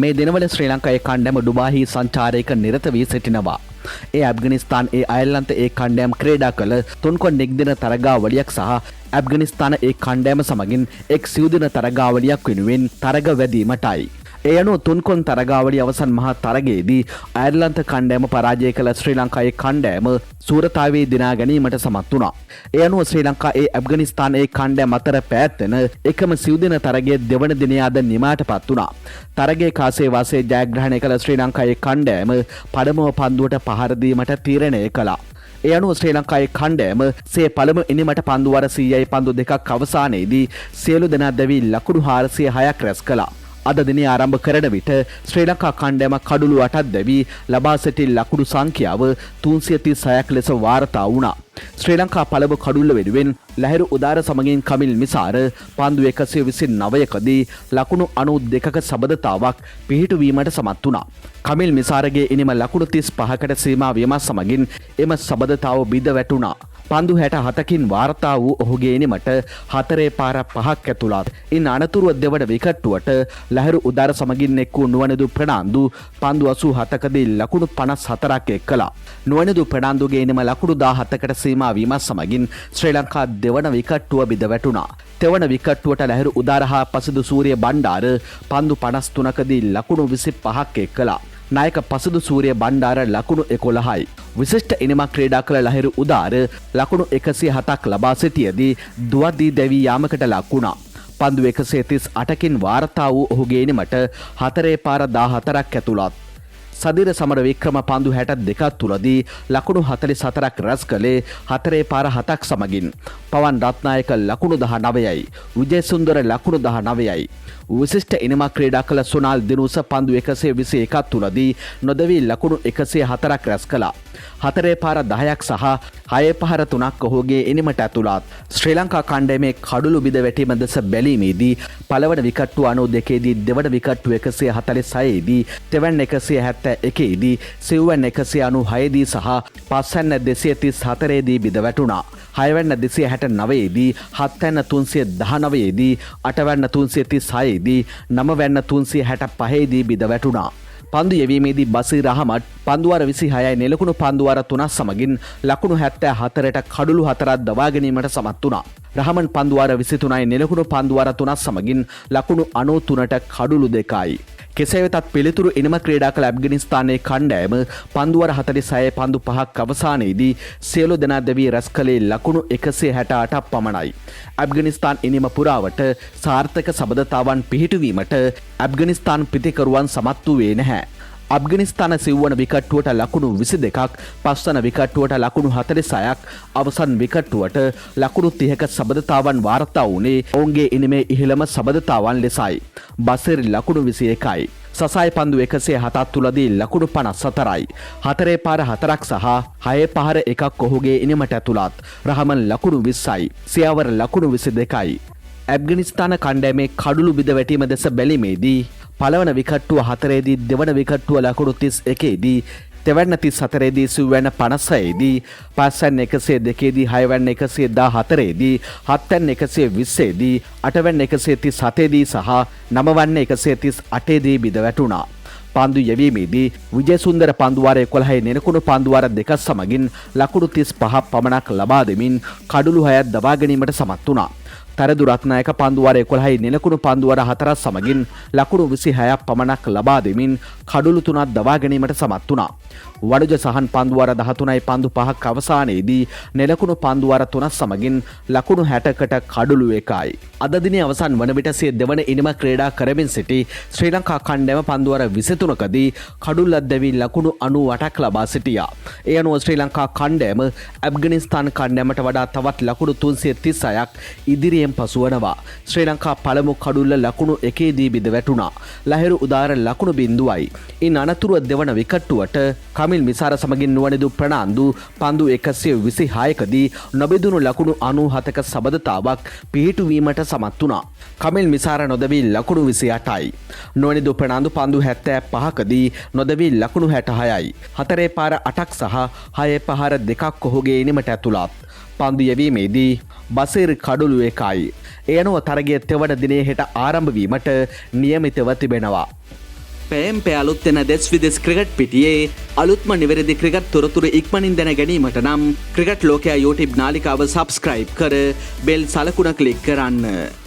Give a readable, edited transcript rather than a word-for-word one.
මේ දිනවල ශ්‍රී ලංකාවේ කණ්ඩායම ඩුබායි සංචාරයක නිරත වී සිටිනවා. ඒ ඇෆ්ගනිස්තාන් අයර්ලන්ත ඒ කණ්ඩායම් ක්‍රීඩා කළ තුන්කොන් නිග්දින තරගාවලියක් සහ ඇෆ්ගනිස්තාන ඒ කණ්ඩායම සමගින් එක් සිව්දින තරගාවලියක් වෙනුවෙන් තරග වැදීමටයි. ඒ අනුව තුන්කොන් තරගාවලිය අවසන් මහා තරගයේදී අයර්ලන්ත කණ්ඩායම පරාජය කළ ශ්‍රී ලංකාවේ කණ්ඩායම සූරතාවේ දිනා ගැනීමට සමත් වුණා. ඒ අනුව ශ්‍රී ලංකාවේ ඇෆ්ගනිස්තාන ඒ කණ්ඩායම අතර පැවැත්වෙන එකම සිව්දින තරගයේ දෙවන දිනය අද නිමාටපත් වුණා. තරගයේ කාසේ වාසේ ජයග්‍රහණය කළ ශ්‍රී ලංකාවේ කණ්ඩායම පළමුව පන්දුවට පහර දීමට තීරණය කළා. ඒ අනුව ශ්‍රී ලංකාවේ කණ්ඩායම සේ පළමු ඉනිමට පන්දු වර 100යි පන්දු දෙකක් අවසානයේදී සියලු දෙනා දැවි ලකුණු 406ක් රැස් කළා. අද දිනේ ආරම්භ කරන විට ශ්‍රී ලංකා කණ්ඩායම කඩුළු 8ක් දැවි ලබා සිටි ලකුණු සංඛ්‍යාව 336ක් ලෙස වාර්තා වුණා. ශ්‍රී ලංකා පළමු කඩුල්ල වෙනුවෙන් ලහිරු උදාර සමගින් කමිල් මිසාර පන්දු 129කදී ලකුණු 92ක සබඳතාවක් පිහිටුවීමට සමත් වුණා. කමිල් මිසාරගේ ඉනිම ලකුණු 35කට සීමා වීම සමගින් එම සබඳතාව බිඳ වැටුණා. පන්දු 67කින් වාර්තා වූ ඔහුගේ ඉනිමට 4 පාර 5ක් ඇතුළත්. ඉන් අනතුරුව දෙවන විකට්ටුවට ලහිරු උදාර සමගින් එක් වූ නුවණදු ප්‍රනාන්දු පන්දු 87කදී ලකුණු 54ක් එක් කළා. නුවණදු ප්‍රනාන්දුගේ ඉනිම ලකුණු 17කට සීමා වීම සමගින් ශ්‍රී ලංකා දෙවන විකට්ටුව බිඳ වැටුණා. තෙවන විකට්ටුවට ලහිරු උදාර හා පසිදු සූරිය බණ්ඩාර පන්දු 53කදී ලකුණු 25ක් එක් කළා. නායක පසුදු සූරිය බණ්ඩාර ලකුණු 11යි. විශිෂ්ට ඉනිමක් ක්‍රීඩා කළ ලහිරු උදාර ලකුණු 107ක් ලබා සිටියදී දුවදී දැවී යාමකට ලක් වුණා. පන්දු 138කින් වාර්තා වූ ඔහුගේ ඉනිමට 4 පාර 14ක් ඇතුළත්. සදිර සමර වික්‍රම පන්දු 62ක් තුලදී ලකුණු 44ක් රැස් කළේ 4 පාර 7ක් සමගින්. පවන් රත්නායක ලකුණු 19යි. විජේසුන්දර ලකුණු 19යි. විශිෂ්ට ඉනිමක් ක්‍රීඩා කළ සුනාල් දිනුස පන්දු 121ක් තුලදී නොදවී ලකුණු 104ක් රැස් කළා. 4 පාර 10ක් සහ 6 පාර 3ක් ඔහුගේ ඉනිමට ඇතුළත්. ශ්‍රී ලංකා කණ්ඩායමේ කඩුළු බිඳ වැටීම දෙස බැලීමේදී පළවන විකට්ටුව 92දී දෙවන විකට්ටුව 146දී තෙවන 171දී සිව්වැන්න 196දී සහ පස්වැන්න 234දී බිඳ වැටුණා. හයවැන්න 269දී හත්වැන්න 319දී අටවැන්න 336දී නවවැන්න 365දී බිඳ වැටුණා. පන්දු යැවීමේදී බසීර් අහමඩ් පන්දුවාර 26යි නෙලකුණු පන්දුවාර 3ක් සමගින් ලකුණු 74ට කඩුළු 4ක් දවා ගැනීමට සමත් වුණා. රහමන් පන්දුවාර 23යි නෙලකුණු පන්දුවාර 3ක් සමගින් ලකුණු 93ට කඩුළු 2යි. කෙසේ වෙතත් පිළිතුරු ඉනිම ක්‍රීඩා කළ ඇෆ්ගනිස්තානයේ කණ්ඩායම පන්දුවර 46 පන්දු 5ක් අවසානයේදී සියලු දෙනා දෙවි රැස් කළේ ලකුණු 168ක් පමණයි. ඇෆ්ගනිස්තාන ඉනිම පුරාවට සාර්ථක සබඳතාවන් පිහිටුවීමට ඇෆ්ගනිස්තාන පිතිකරුවන් සමත් වූයේ නැහැ. අෆ්ගනිස්තාන සිව්වන විකට්ටුවට ලකුණු 22ක්, පස්වන විකට්ටුවට ලකුණු 46ක්, අවසන් විකට්ටුවට ලකුණු 30ක සබඳතාවන් වාර්තා වුණේ ඔවුන්ගේ ඉනිමේ ඉහළම සබඳතාවන් ලෙසයි. බසිර් ලකුණු 21යි. සසායි පන්දු 107ක් තුලදී ලකුණු 54යි. 4 පාර 4ක් සහ 6 පාර 1ක් ඔහුගේ ඉනිමට ඇතුළත්. රහමන් ලකුණු 20යි. සියාවර ලකුණු 22යි. ඇෆ්ගනිස්තාන කණ්ඩායමේ කඩුළු බිඳ වැටීම දෙස බැලීමේදී පළවන විකට්ටුව 4දී දෙවන විකට්ටුව ලකුණු 31දී තෙවැන්න 34දී සිව්වැන්න 56දී පස්වැන්න 102දී හයවැන්න 114දී හත්වැන්න 120දී අටවැන්න 137දී සහ නවවැන්න 138දී බිඳ වැටුණා. පන්දු යැවීමේදී විජේසුන්දර පන්දුවාර 11යි නෙලකුණු පන්දුවාර 2ක් සමගින් ලකුණු 35ක් පමණක් ලබා දෙමින් කඩුළු 6ක් දවා ගැනීමට සමත් වුණා. තරදු රත්නායක පන්දුවාර 11යි නෙලකුණු පන්දුවාර 4ක් සමගින් ලකුණු 26ක් පමණක් ලබා දෙමින් කඩුළු 3ක් දවා ගැනීමට සමත් වුණා. වඩුජ සහන් පන්දුවාර 13යි පන්දු 5ක් අවසානයේදී නෙලකුණු පන්දුවාර 3ක් සමගින් ලකුණු 60කට කඩුළු 1යි. අද දිනේ අවසන් වන විට සිය දෙවන ඉනිම ක්‍රීඩා කරමින් සිටි ශ්‍රී ලංකා කණ්ඩායම පන්දුවාර 23කදී කඩුල්ලක් දැවී ලකුණු 98ක් ලබා සිටියා. ඒ අනුව ශ්‍රී ලංකා කණ්ඩායම ඇෆ්ගනිස්තාන කණ්ඩායමට වඩා තවත් ලකුණු 336ක් ඉදිරියෙන් පසුවනවා. ශ්‍රී ලංකා පළමු කඩුල්ල ලකුණු 1දී බිඳ වැටුණා. ලහිරු උදාර ලකුණු 0යි. ඉන් අනතුරුව දෙවන විකට්ටුවට කමිල් මිසාර සමගින් නුවණදු ප්‍රනාන්දු පන්දු 126කදී නොබෙදුණු ලකුණු 97ක සබඳතාවක් පිහිටුවීමට සමත් වුණා. කමිල් මිසාර නොදවී ලකුණු 28යි. නුවණදු ප්‍රනාන්දු පන්දු 75කදී නොදවී ලකුණු 66යි. 4 පාර 8ක් සහ 6 පාර 2ක් ඔහුගේ ඉනිමට ඇතුළත්. පන්දු යැවීමේදී බසිර් කඩුළු 1යි. ඒ අනුව තරගයේ තෙවන දිනේ හෙට ආරම්භ වීමට නියමිතව තිබෙනවා. පෑම් පෑලුත් එන දෙස් විදෙස් ක්‍රිකට් පිටියේ අලුත්ම නිවැරදි ක්‍රිකට් තොරතුරු ඉක්මනින් දැන ගැනීමට නම් ක්‍රිකට් ලෝකයා YouTube නාලිකාව සබස්ක්‍රයිබ් කර බෙල් සලකුණ ක්ලික් කරන්න.